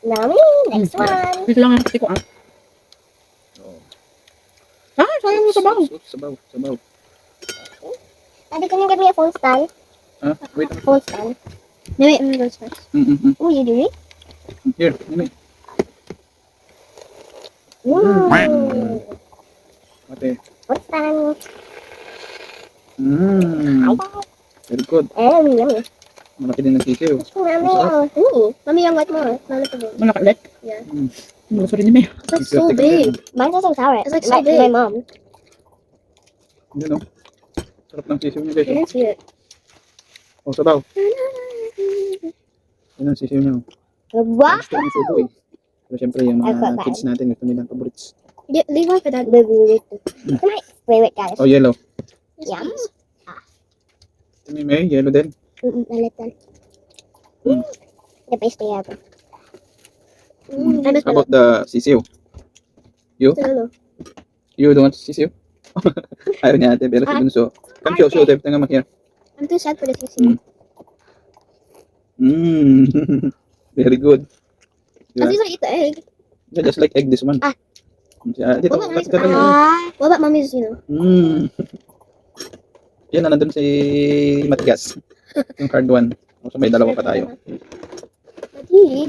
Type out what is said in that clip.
Yummy. Next one. Ito lang ang kasi ko, ah. Ah, sayang mo sabaw. Sabaw. Daddy, can you get me a phone stand? Wait. Phone stand. No, wait, let me go first. Oh, you do it? Here, nini. Ate. Phone stand. Very good. Yummy. Malaki din ng sisiw. Mommy, yung white more. Malaki ulit. Yeah. Gusto rin ni May. It's like so big. Mine doesn't sour. It's like so big. My mom. Yun o. Sarap ng sisiw niya guys. I didn't see it. Oh, sabaw. Yun ang sisiw niya. What? Gusto ng sudo eh. Pero syempre yung mga kids natin, gusto nilang favorites. Leave one for that. Wait, guys. Oh, yellow. Yum. Ito May, yellow din. A little. The best they have. How about the sisiw? You? You don't want sisiw? Ayaw niya ate, pero si Bunso. Come show them. Tingnan mo here. I'm too sad for the sissy. Very good. I think I eat the egg. Yeah, just like egg this one. Dito, What about mommy's, Yan na nandun si Matigas. Yung card 1. So may dalawa pa tayo. Daddy.